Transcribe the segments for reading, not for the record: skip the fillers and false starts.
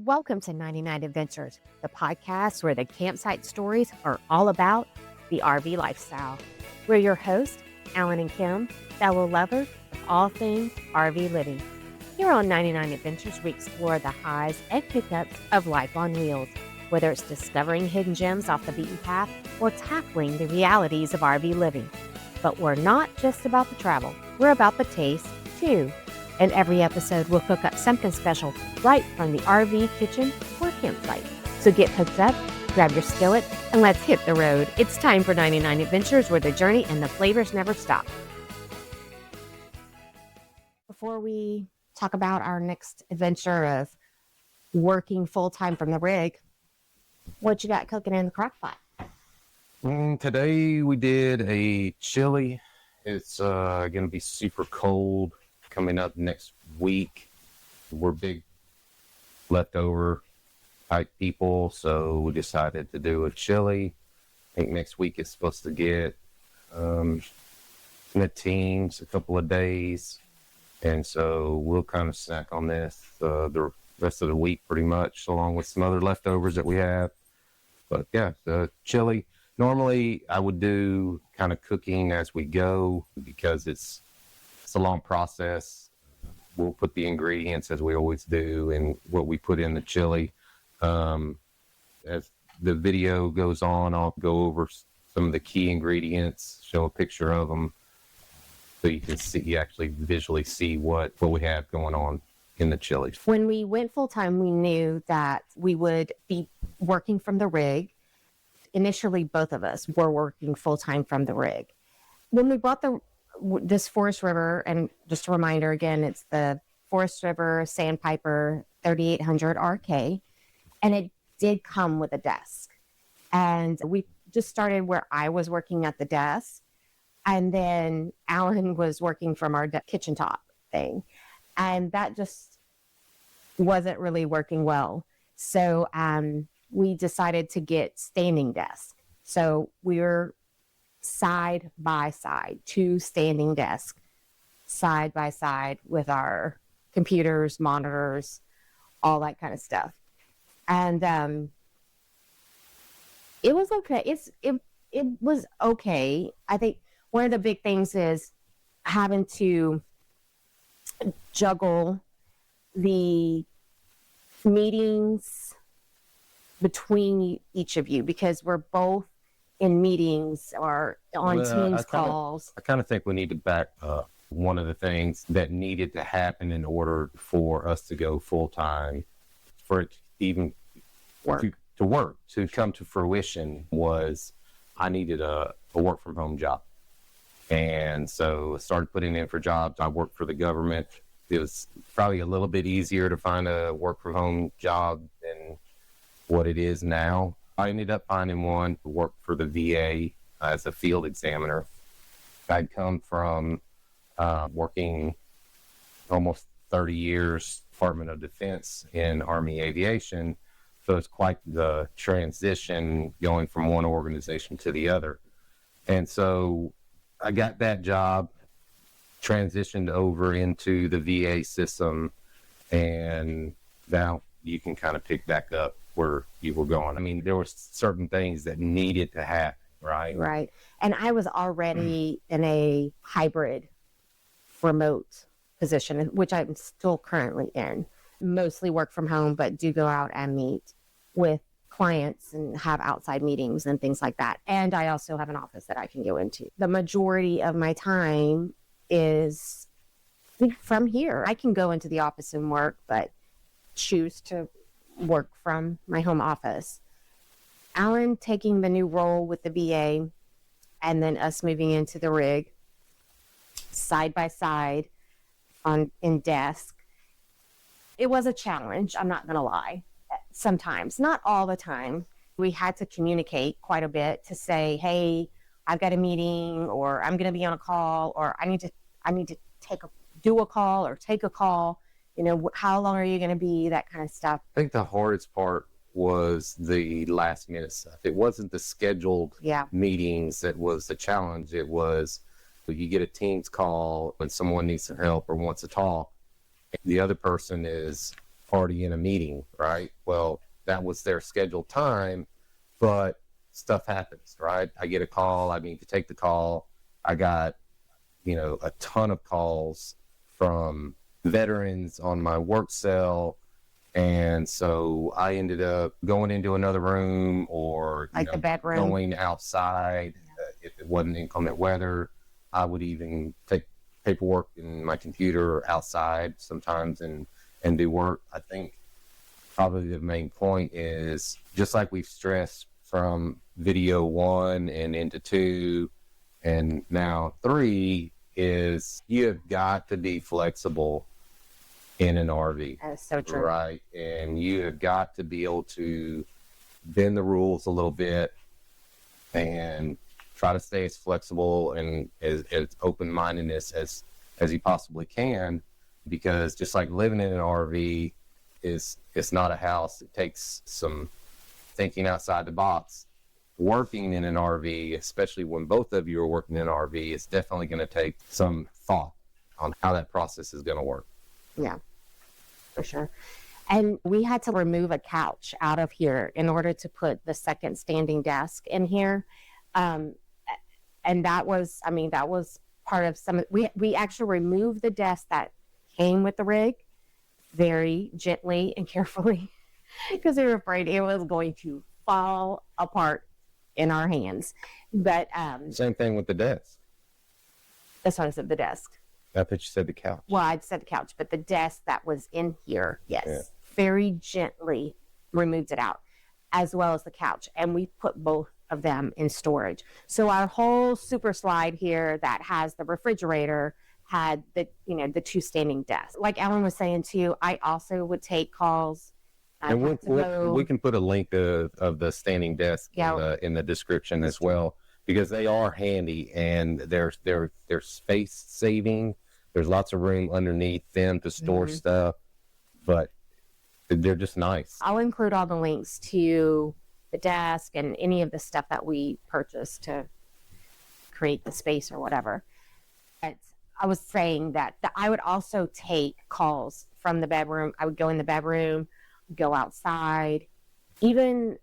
Welcome to 99 Adventures, the podcast where the campsite stories are all about the RV lifestyle. We're your hosts, Alan and Kim, fellow lovers of all things RV living. Here on 99 Adventures, we explore the highs and hiccups of life on wheels, whether it's discovering hidden gems off the beaten path or tackling the realities of RV living. But we're not just about the travel, we're about the taste, too. In every episode, we'll cook up something special right from the RV kitchen or campsite. So get hooked up, grab your skillet, and let's hit the road. It's time for 99 Adventures, where the journey and the flavors never stop. Before we talk about our next adventure of working full-time from the rig, what you got cooking in the crock pot? Today we did a chili. It's going to be super cold coming up next week. We're big leftover type people, so we decided to do a chili. I think next week it's supposed to get in the teens, a couple of days, and so we'll kind of snack on this the rest of the week pretty much, along with some other leftovers that we have. But yeah, the chili. Normally I would do kind of cooking as we go because it's a long process. We'll put the ingredients as we always do and what we put in the chili. As the video goes on, I'll go over some of the key ingredients, show a picture of them so you can see, actually visually see what we have going on in the chili. When we went full-time, we knew that we would be working from the rig. Initially, both of us were working full-time from the rig. When we bought this Forest River, and just a reminder again, it's the Forest River Sandpiper 3800 RK, and it did come with a desk. And we just started where I was working at the desk, and then Alan was working from our kitchen top thing, and that just wasn't really working well. So we decided to get standing desk. So we were side by side, two standing desks, side by side with our computers, monitors, all that kind of stuff. And it was okay. It was okay. I think one of the big things is having to juggle the meetings between each of you, because we're both in meetings or on Teams calls. I kind of think we need to back up. One of the things that needed to happen in order for us to go full-time, for it even to come to fruition, was I needed a work-from-home job. And so I started putting in for jobs. I worked for the government. It was probably a little bit easier to find a work-from-home job than what it is now. I ended up finding one to work for the VA as a field examiner. I'd come from working almost 30 years, Department of Defense in Army Aviation. So it's quite the transition going from one organization to the other. And so I got that job, transitioned over into the VA system, and now you can kind of pick back up where you were going. I mean, there were certain things that needed to happen, right? Right. And I was already in a hybrid remote position, which I'm still currently in. Mostly work from home, but do go out and meet with clients and have outside meetings and things like that. And I also have an office that I can go into. The majority of my time is from here. I can go into the office and work, but choose to work from my home office. Alan taking the new role with the VA, and then us moving into the rig side by side in desk. It was a challenge, I'm not going to lie. Sometimes, not all the time. We had to communicate quite a bit to say, hey, I've got a meeting, or I'm going to be on a call, or I need to do a call or take a call. You know, how long are you going to be? That kind of stuff. I think the hardest part was the last minute stuff. It wasn't the scheduled meetings that was the challenge. It was you get a Teams call when someone needs some help or wants to talk. The other person is party and a meeting, right? Well, that was their scheduled time, but stuff happens, right? I get a call, I need to take the call. I got, a ton of calls from veterans on my work cell. And so I ended up going into another room or like the bedroom, going outside. If it wasn't inclement weather, I would even take paperwork in my computer outside sometimes and do work. I think probably the main point is, just like we've stressed from video 1 and into 2 and now 3, is you have got to be flexible in an RV. that is so true. Right. And you have got to be able to bend the rules a little bit and try to stay as flexible and as open-mindedness as you possibly can, because just like living in an RV it's not a house. It takes some thinking outside the box. Working in an RV, especially when both of you are working in an RV, it's definitely going to take some thought on how that process is going to work. Yeah, for sure. And we had to remove a couch out of here in order to put the second standing desk in here. And that was part of we actually removed the desk that came with the rig very gently and carefully because we were afraid it was going to fall apart in our hands. But same thing with the desk. that's what I said, the desk. I thought you said the couch. Well, I'd said the couch, but the desk that was in here, yes, Yeah. very gently removed it out, as well as the couch. And we put both of them in storage. So our whole super slide here that has the refrigerator had the 2 standing desks. Like Alan was saying too, I also would take calls. And we can put a link of the standing desk in the description as well, because they are handy and they're space saving. There's lots of room underneath them to store stuff, but they're just nice. I'll include all the links to the desk and any of the stuff that we purchased to create the space or whatever. But I was saying that I would also take calls from the bedroom. I would go in the bedroom, go outside, even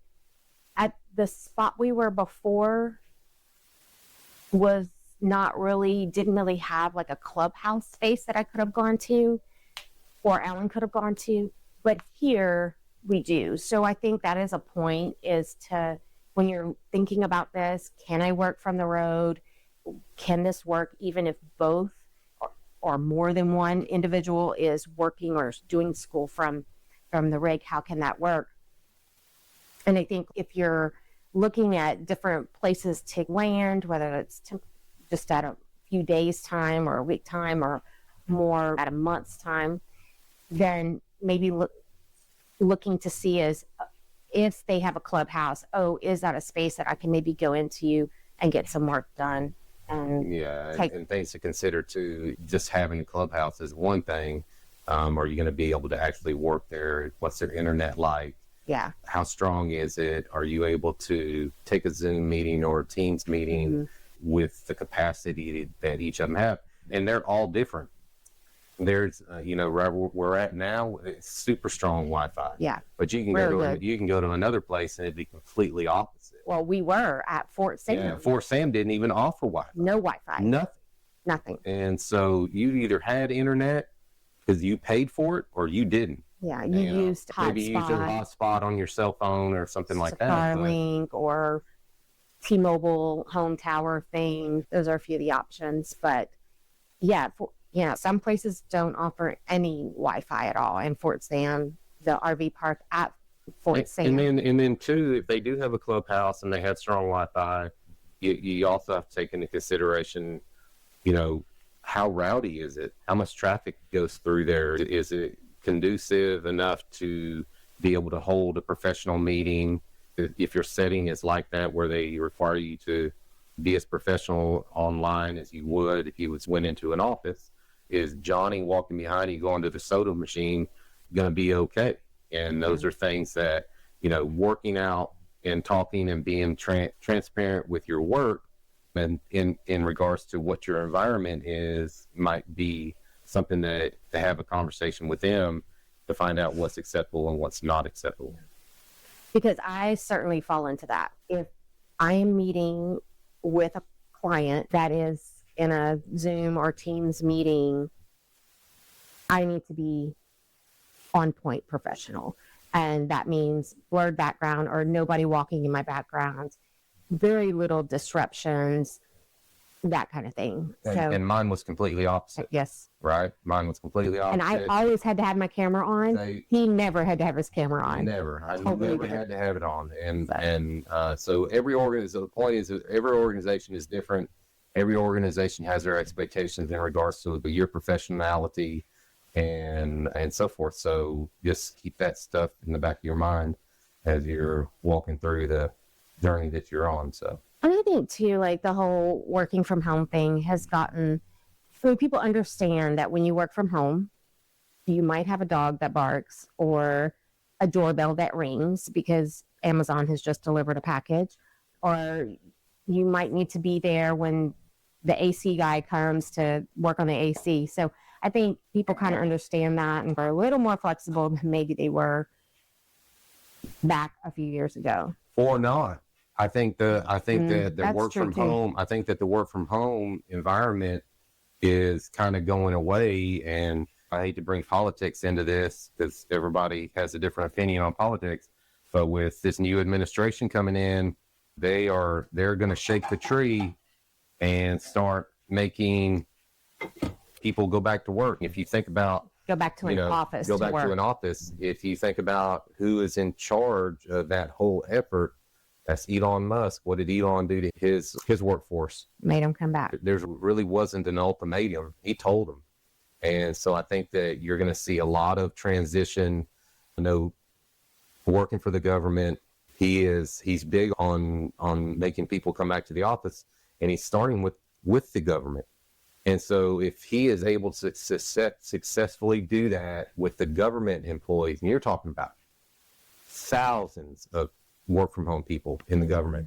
at the spot we were before didn't really have like a clubhouse space that I could have gone to or Alan could have gone to, but here we do. So I think that is a point, is to, when you're thinking about this, can I work from the road? Can this work even if both or more than one individual is working or doing school from the rig? How can that work? And I think if you're looking at different places to land, whether it's just at a few days time or a week time or more at a month's time, then maybe looking to see is if they have a clubhouse, is that a space that I can maybe go into and get some work done? And and things to consider too. Just having a clubhouse is one thing. Are you going to be able to actually work there? What's their internet like? Yeah. How strong is it? Are you able to take a Zoom meeting or a Teams meeting with the capacity that each of them have? And they're all different. There's, where we're at now, it's super strong Wi-Fi. Yeah. But you can go to another place and it'd be completely opposite. Well, we were at Fort Sam. Yeah, Fort Sam didn't even offer Wi-Fi. No Wi-Fi. Nothing. And so you either had internet because you paid for it or you didn't. Yeah, you used hotspot. Maybe you used a hotspot on your cell phone or something like that. Starlink or T-Mobile home tower thing. Those are a few of the options. But some places don't offer any Wi-Fi at all. And Fort Sam, the RV park at Fort Sam. And then too, if they do have a clubhouse and they have strong Wi-Fi, you also have to take into consideration, how rowdy is it? How much traffic goes through there? Is it conducive enough to be able to hold a professional meeting? If your setting is like that, where they require you to be as professional online as you would if you went into an office, is Johnny walking behind you going to the soda machine going to be okay? And those are things that, working out and talking and being transparent with your work and in regards to what your environment is might be something that to have a conversation with them. to find out what's acceptable and what's not acceptable. Because I certainly fall into that. If I am meeting with a client that is in a Zoom or Teams meeting, I need to be on point professional. And that means blurred background or nobody walking in my background, very little disruptions, that kind of thing. And mine was completely opposite. Yes. Right? Mine was completely opposite. And I always had to have my camera on. He never had to have his camera on. Never. I never had to have it on. And so every organization, the point is that every organization is different. Every organization has their expectations in regards to your professionality and so forth. So just keep that stuff in the back of your mind as you're walking through the journey that you're on. So I think too, like the whole working from home thing has gotten, so people understand that when you work from home, you might have a dog that barks or a doorbell that rings because Amazon has just delivered a package, or you might need to be there when the AC guy comes to work on the AC. So I think people kind of understand that and are a little more flexible than maybe they were back a few years ago. Or not. I think that the work from home, I think that the work from home environment is kind of going away. And I hate to bring politics into this because everybody has a different opinion on politics. But with this new administration coming in, they're going to shake the tree and start making people go back to work. If you think about go back to an office, if you think about who is in charge of that whole effort, that's Elon Musk. What did Elon do to his workforce? Made him come back. There really wasn't an ultimatum. He told them. And so I think that you're going to see a lot of transition, working for the government. He's big on making people come back to the office, and he's starting with the government. And so if he is able to successfully do that with the government employees, and you're talking about thousands of work from home people in the government.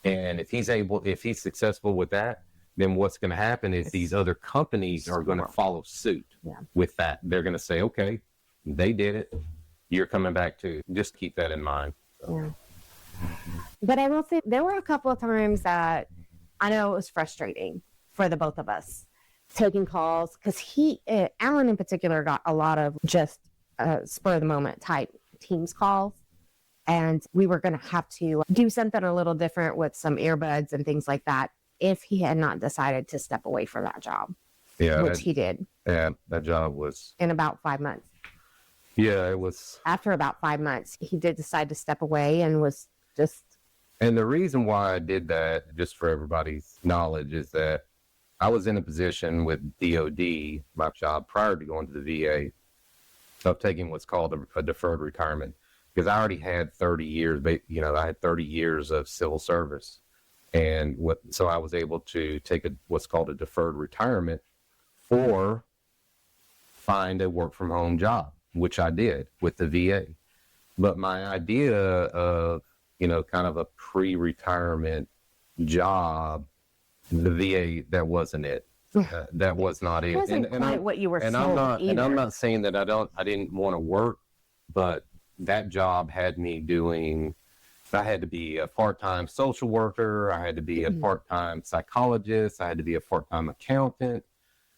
And if he's successful with that, then what's going to happen is these other companies are going to follow suit with that. They're going to say, okay, they did it. You're coming back too. Just keep that in mind. So. Yeah. But I will say there were a couple of times that I know it was frustrating for the both of us taking calls because Alan in particular got a lot of just spur of the moment type Teams calls. And we were going to have to do something a little different with some earbuds and things like that if he had not decided to step away from that job. Yeah. Which he did. Yeah, that job was... in about 5 months. Yeah, it was... After about 5 months, he did decide to step away and was just... And the reason why I did that, just for everybody's knowledge, is that I was in a position with DOD, my job, prior to going to the VA, of taking what's called a deferred retirement. Because I already had 30 years, I had 30 years of civil service. And so I was able to take what's called a deferred retirement or find a work from home job, which I did with the VA. But my idea of, kind of a pre-retirement job, the VA, that wasn't it. That was not it. It wasn't quite what you were sold either. And I'm not saying that I didn't want to work, but that job had me I had to be a part-time social worker. I had to be a part-time psychologist. I had to be a part-time accountant.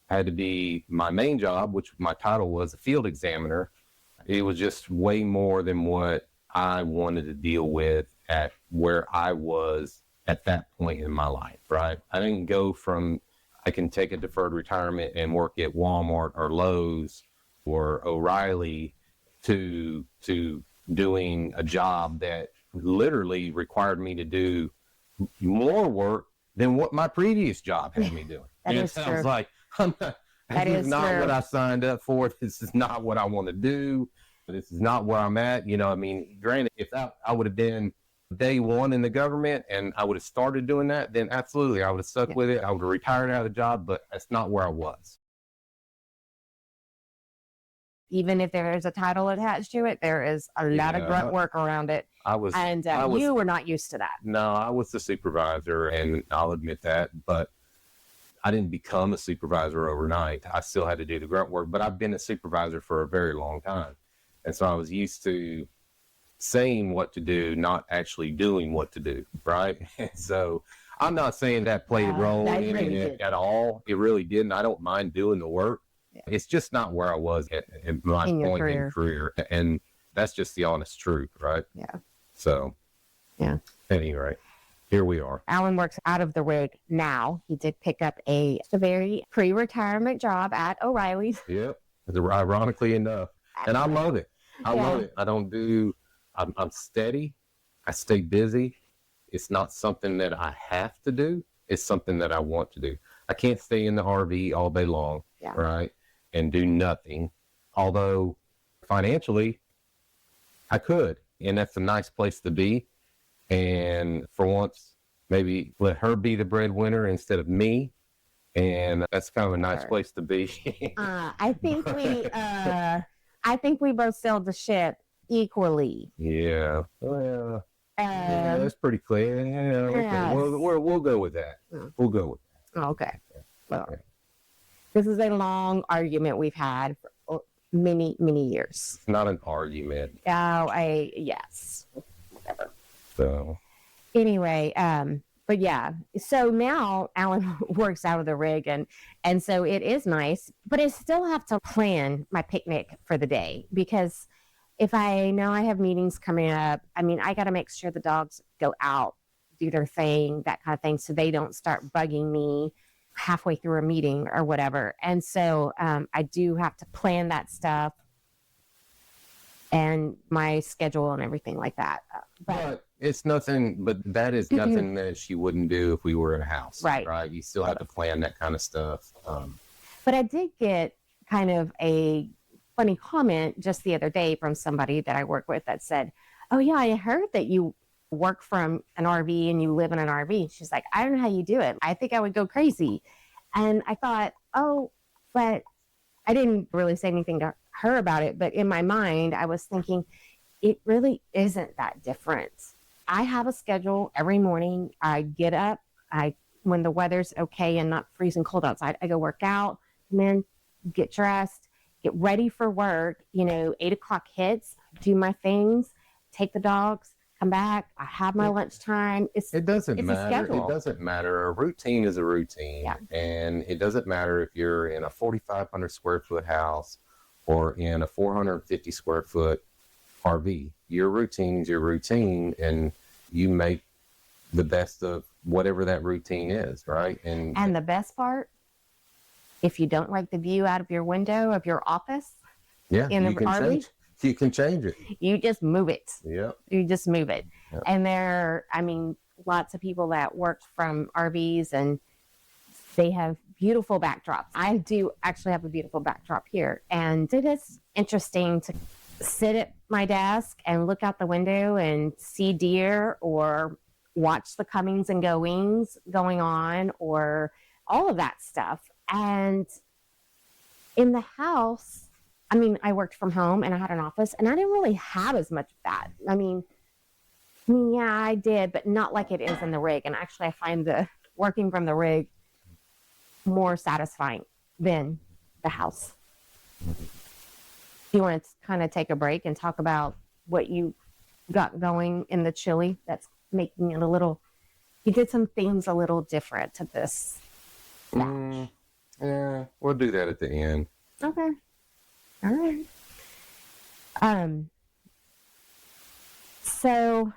I had to be my main job, which my title was a field examiner. It was just way more than what I wanted to deal with at where I was at that point in my life, right? I didn't go from, I can take a deferred retirement and work at Walmart or Lowe's or O'Reilly to doing a job that literally required me to do more work than what my previous job had me doing. It sounds like this is not what I signed up for. This is not what I want to do. This is not where I'm at. Granted, if I would have been day one in the government and I would have started doing that, then absolutely I would have stuck with it. I would have retired out of the job, but that's not where I was. Even if there is a title attached to it, there is a lot of grunt work around it. You were not used to that. No, I was the supervisor, and I'll admit that, but I didn't become a supervisor overnight. I still had to do the grunt work, but I've been a supervisor for a very long time. And so I was used to saying what to do, not actually doing what to do, right? And so I'm not saying that played a role in really it at all. It really didn't. I don't mind doing the work. Yeah. It's just not where I was at my point in career. And that's just the honest truth, right? Yeah. So, yeah. Anyway, here we are. Alan works out of the rig now. He did pick up a very pre-retirement job at O'Reilly's. Yep. Ironically enough. And I love it. I love it. I'm steady. I stay busy. It's not something that I have to do. It's something that I want to do. I can't stay in the RV all day long, right? And do nothing. Although financially, I could. And that's a nice place to be. And for once, maybe let her be the breadwinner instead of me. And that's kind of a nice place to be. I think we both sailed the ship equally. Yeah. Well, that's pretty clear. Yeah, we'll go with that. We'll go with that. Okay. Well, this is a long argument we've had for many, many years. It's not an argument. Yes. Whatever. So. Anyway, but yeah. So now Alan works out of the rig, and so it is nice, but I still have to plan my picnic for the day, because if I know I have meetings coming up, I mean, I got to make sure the dogs go out, do their thing, that kind of thing, so they don't start bugging me halfway through a meeting or whatever. And so I do have to plan that stuff and my schedule and everything like that. But it's nothing, but that is nothing that she wouldn't do if we were in a house. Right. You still have to plan that kind of stuff. But I did get kind of a funny comment just the other day from somebody that I work with that said, "Oh yeah, I heard that you work from an RV and you live in an RV." She's like, "I don't know how you do it. I think I would go crazy." And I thought, oh, but I didn't really say anything to her about it. But in my mind, I was thinking, it really isn't that different. I have a schedule every morning. I get up, when the weather's okay and not freezing cold outside, I go work out, and then get dressed, get ready for work. 8 o'clock hits, do my things, take the dogs, come back. I have my lunchtime. It doesn't matter. It doesn't matter. A routine is a routine. Yeah. And it doesn't matter if you're in a 4,500 square foot house or in a 450 square foot RV. Your routine is your routine, and you make the best of whatever that routine is, right? And the best part, if you don't like the view out of your window of your office, in the RV, you can change it. You just move it. Yeah. You just move it. Yep. And lots of people that work from RVs, and they have beautiful backdrops. I do actually have a beautiful backdrop here. And it is interesting to sit at my desk and look out the window and see deer, or watch the comings and goings going on, or all of that stuff. And in the house, I worked from home and I had an office, and I didn't really have as much of that. Yeah, I did, but not like it is in the rig. And actually, I find the working from the rig more satisfying than the house. Do you want to kind of take a break and talk about what you got going in the chili that's making it you did some things a little different to this batch? Yeah, we'll do that at the end. Okay. All right. So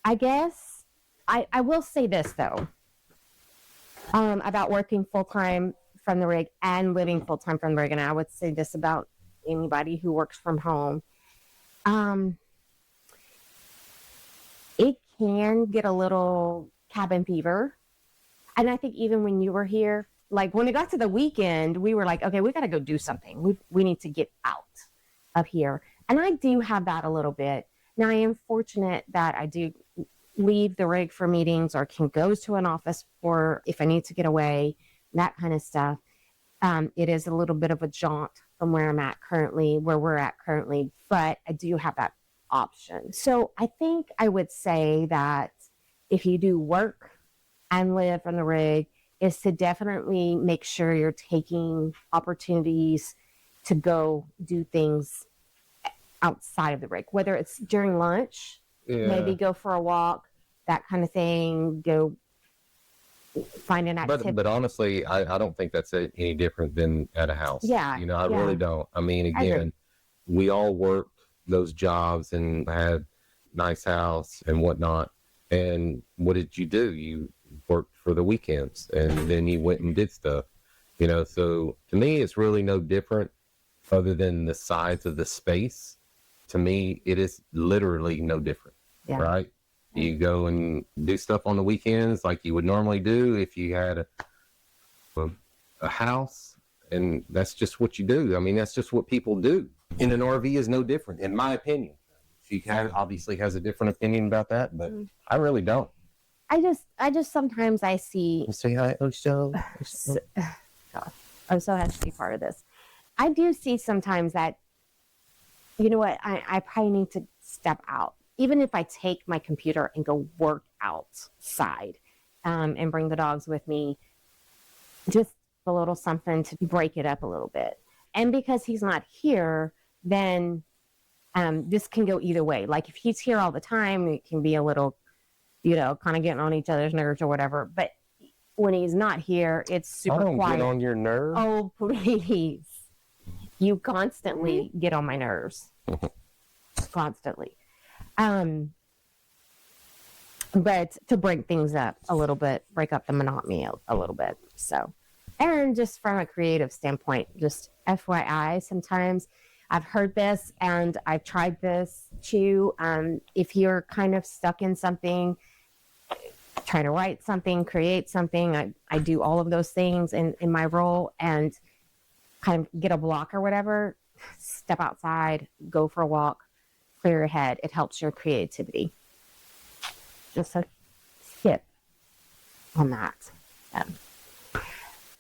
I guess I will say this though, about working full-time from the rig and living full-time from the rig. And I would say this about anybody who works from home. It can get a little cabin fever. And I think even when you were here, like when it got to the weekend, we were like, okay, we got to go do something. We need to get out of here. And I do have that a little bit. Now, I am fortunate that I do leave the rig for meetings, or can go to an office for if I need to get away, that kind of stuff. It is a little bit of a jaunt from where we're at currently, but I do have that option. So I think I would say that if you do work and live on the rig, is to definitely make sure you're taking opportunities to go do things outside of the rig, whether it's during lunch, maybe go for a walk, that kind of thing, go find an activity. But honestly, I don't think that's any different than at a house. Yeah. You know, I really don't. I mean, I agree. again, we all worked those jobs and had nice house and whatnot. And what did you do? You worked for the weekends and then you went and did stuff, you know? So to me, it's really no different other than the size of the space. To me, it is literally no different, right? You go and do stuff on the weekends like you would normally do if you had a house, and that's just what you do. I mean, that's just what people do. And an RV is no different, in my opinion. She obviously has a different opinion about that, but I really don't. I just sometimes I see. Say hi, Osho. Gosh, Oso has to be part of this. I do see sometimes that, you know what, I probably need to step out. Even if I take my computer and go work outside and bring the dogs with me, just a little something to break it up a little bit. And because he's not here, then this can go either way. Like if he's here all the time, it can be a little, you know, kind of getting on each other's nerves or whatever. But when he's not here, it's super quiet. I don't get on your nerves. Oh, please. You constantly get on my nerves. Constantly. But to break things up a little bit, break up the monotony a little bit. So, and just from a creative standpoint, just FYI, sometimes I've heard this and I've tried this too. If you're kind of stuck in something, trying to write something, create something, I do all of those things in my role, and kind of get a block or whatever, step outside, go for a walk, clear your head. It helps your creativity. Just a tip on that.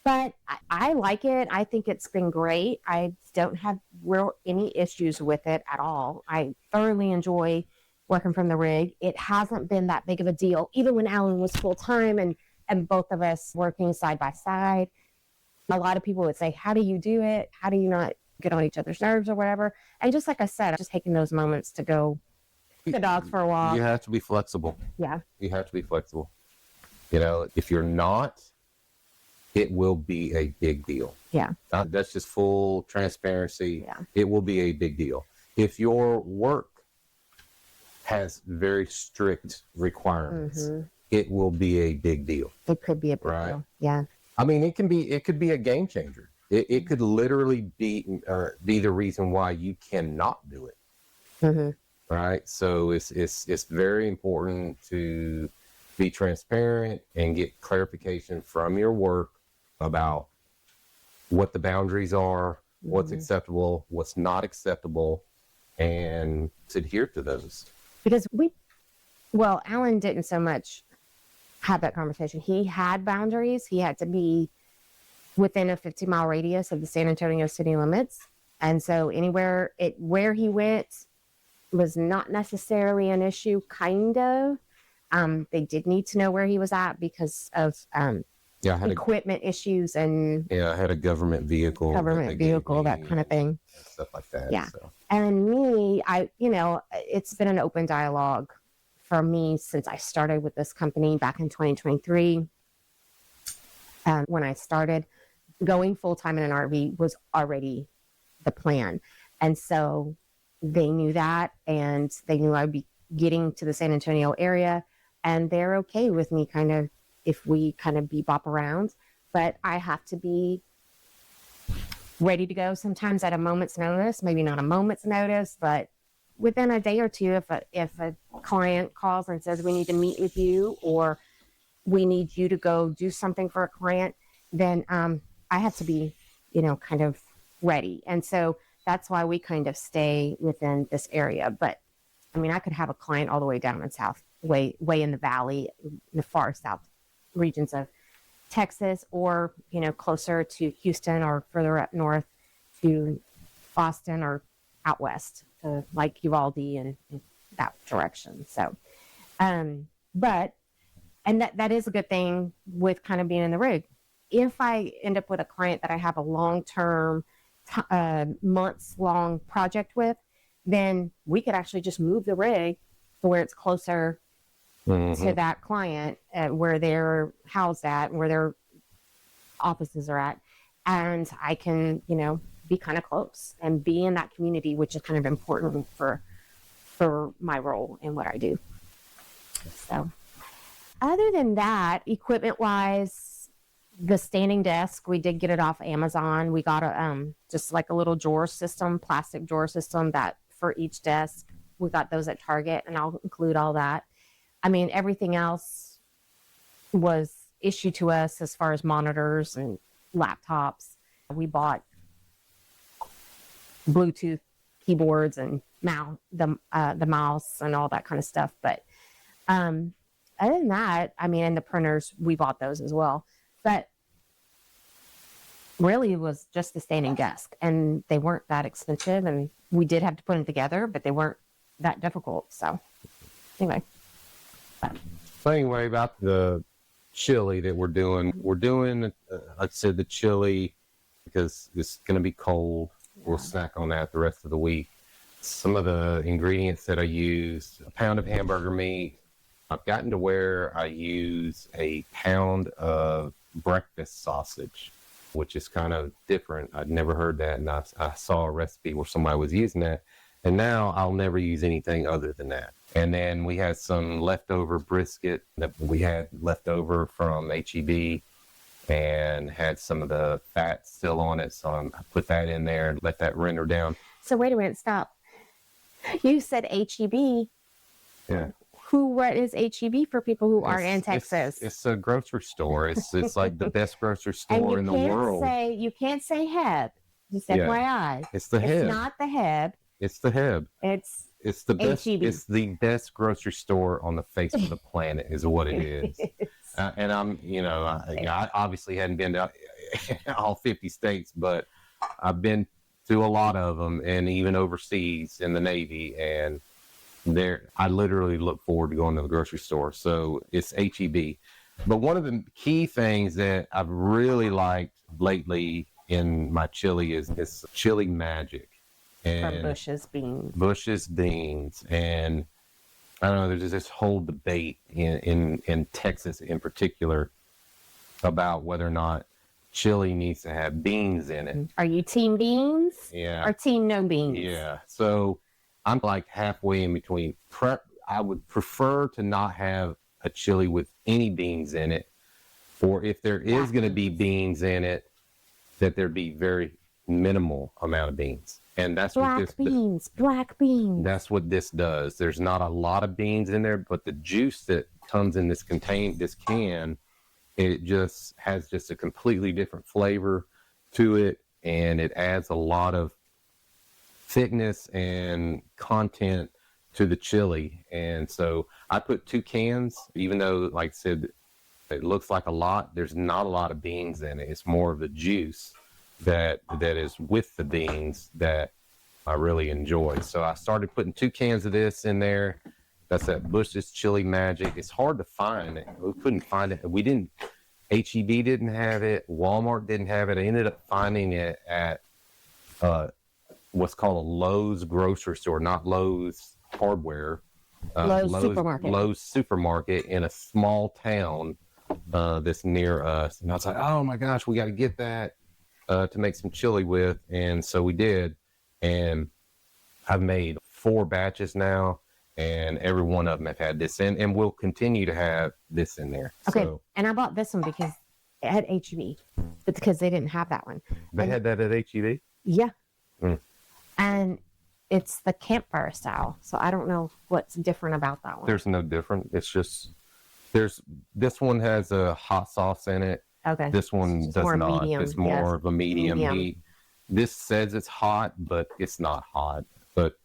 But I like it. I think it's been great. I don't have any issues with it at all. I thoroughly enjoy working from the rig. It hasn't been that big of a deal, even when Alan was full-time and both of us working side by side. A lot of people would say, how do you do it? How do you not get on each other's nerves or whatever? And just like I said, I'm just taking those moments to go the dogs for a walk. You have to be flexible. Yeah. You have to be flexible. You know, if you're not, it will be a big deal. Yeah. That's just full transparency. Yeah. It will be a big deal. If your work has very strict requirements, it will be a big deal. It could be a big deal. Yeah. I mean, it could be a game changer. It could literally be the reason why you cannot do it. Right. So it's very important to be transparent and get clarification from your work about what the boundaries are, what's acceptable, what's not acceptable, and to adhere to those. Because Alan didn't so much have that conversation. He had boundaries. He had to be within a 50-mile radius of the San Antonio city limits. And so anywhere where he went was not necessarily an issue, kind of. They did need to know where he was at because of equipment issues and I had a government vehicle, that kind of thing, stuff like that. Yeah. So. And me, it's been an open dialogue for me since I started with this company back in 2023. When I started, going full-time in an RV was already the plan. And so they knew that, and they knew I'd be getting to the San Antonio area, and they're okay with me kind of, if we kind of bebop around, but I have to be ready to go sometimes at a moment's notice, maybe not a moment's notice, but within a day or two, if a client calls and says, we need to meet with you, or we need you to go do something for a client, then I have to be, kind of ready. And so that's why we kind of stay within this area. But I mean, I could have a client all the way down in south, way in the valley, in the far south regions of Texas, or, closer to Houston, or further up north to Austin, or out west to like Uvalde and that direction. So, but that is a good thing with kind of being in the rig. If I end up with a client that I have a long-term, months-long project with, then we could actually just move the rig to where it's closer to that client, where they're housed at, where their offices are at. And I can, be kind of close and be in that community, which is kind of important for my role in what I do. So other than that, equipment wise, the standing desk, we did get it off Amazon. We got a just like a little drawer system, plastic drawer system that for each desk. We got those at Target, and I'll include all that. I mean, everything else was issued to us as far as monitors and laptops. We bought Bluetooth keyboards and the mouse and all that kind of stuff. But other than that, I mean, and the printers, we bought those as well. But really, it was just the standing desk, and they weren't that expensive. And we did have to put them together, but they weren't that difficult. So anyway. So anyway, about the chili that we're doing, like I said, the chili, because it's going to be cold. We'll snack on that the rest of the week. Some of the ingredients that I used: a pound of hamburger meat. I've gotten to where I use a pound of breakfast sausage, which is kind of different. I'd never heard that, and I saw a recipe where somebody was using that, and now I'll never use anything other than that. And then we had some leftover brisket that we had left over from HEB, and had some of the fat still on it, so I put that in there and let that render down. So wait a minute, stop. You said HEB. Yeah. What is HEB for people who aren't in Texas? It's a grocery store. It's like the best grocery store in the world. You can't say Heb. Just FYI. It's the Heb. It's not the Heb. It's the Heb. It's the best. HEB. It's the best grocery store on the face of the planet, is what it is. And I obviously hadn't been to all 50 states, but I've been to a lot of them, and even overseas in the Navy. And I literally look forward to going to the grocery store. So it's HEB. But one of the key things that I've really liked lately in my chili is this chili magic. From Bush's Beans. Bush's Beans. And I don't know, there's this whole debate in Texas in particular about whether or not chili needs to have beans in it. Are you team beans? Yeah. Or team no beans? Yeah. So I'm like halfway in between. I would prefer to not have a chili with any beans in it, or if there is going to be beans in it, that there be very minimal amount of beans. And that's black beans. That's what this does. There's not a lot of beans in there, but the juice that comes in this can, it just has just a completely different flavor to it, and it adds a lot of thickness and content to the chili. And so I put 2 cans, even though, like I said, it looks like a lot. There's not a lot of beans in it. It's more of the juice that is with the beans that I really enjoy. So I started putting 2 cans of this in there. That's that Bush's Chili Magic. It's hard to find it. We couldn't find it. HEB didn't have it. Walmart didn't have it. I ended up finding it at what's called a Lowe's grocery store, not Lowe's Hardware. Lowe's Supermarket in a small town that's near us. And I was like, oh my gosh, we got to get that to make some chili with. And so we did. And I've made 4 batches now, and every one of them have had this in, and we'll continue to have this in there. Okay. So, and I bought this one because it had HEB, but because they didn't have that one. They had that at HEB? Yeah. Mm. And it's the campfire style. So I don't know what's different about that one. There's no different. It's just, this one has a hot sauce in it. Okay. This one does not. Medium. It's more of a medium heat. This says it's hot, but it's not hot. But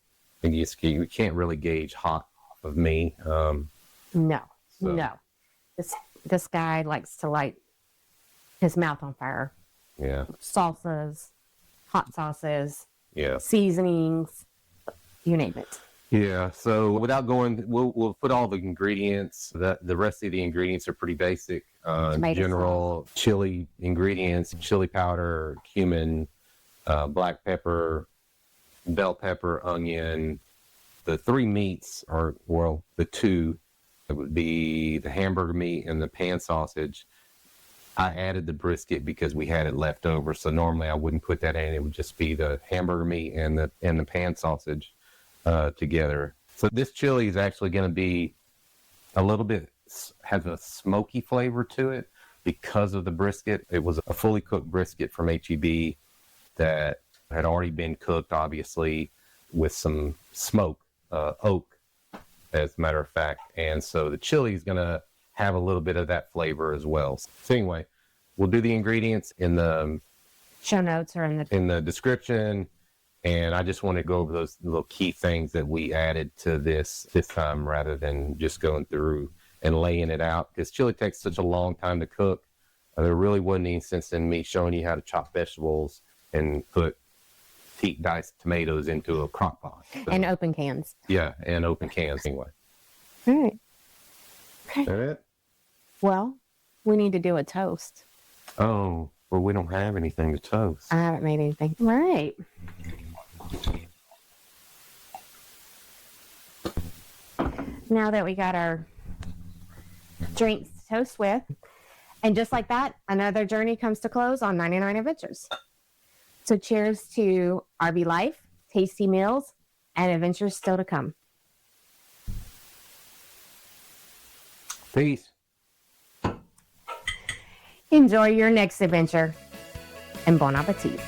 you can't really gauge hot of me. No. This guy likes to light his mouth on fire. Yeah. Salsas, hot sauces, yeah, seasonings, you name it. Yeah. So without going, we'll put all the ingredients. The rest of the ingredients are pretty basic. General sauce. Chili ingredients: chili powder, cumin, black pepper, bell pepper, onion. The three meats are, well, the two, it would be the hamburger meat and the pan sausage. I added the brisket because we had it left over. So normally I wouldn't put that in. It would just be the hamburger meat and the pan sausage together. So this chili is actually going to be a little bit, has a smoky flavor to it because of the brisket. It was a fully cooked brisket from HEB that had already been cooked, obviously, with some smoke, oak, as a matter of fact. And so the chili is going to have a little bit of that flavor as well. So anyway, we'll do the ingredients in the show notes or in the description. And I just want to go over those little key things that we added to this time rather than just going through and laying it out, because chili takes such a long time to cook. There really wasn't any sense in me showing you how to chop vegetables and put Petite diced tomatoes into a crock pot. So, and open cans. Yeah, and open cans anyway. All right. Okay. Is that it? Well, we need to do a toast. Oh, well, we don't have anything to toast. I haven't made anything. All right. Now that we got our drinks to toast with, and just like that, another journey comes to close on 99 Adventures. So cheers to RV life, tasty meals, and adventures still to come. Peace. Enjoy your next adventure, and bon appetit.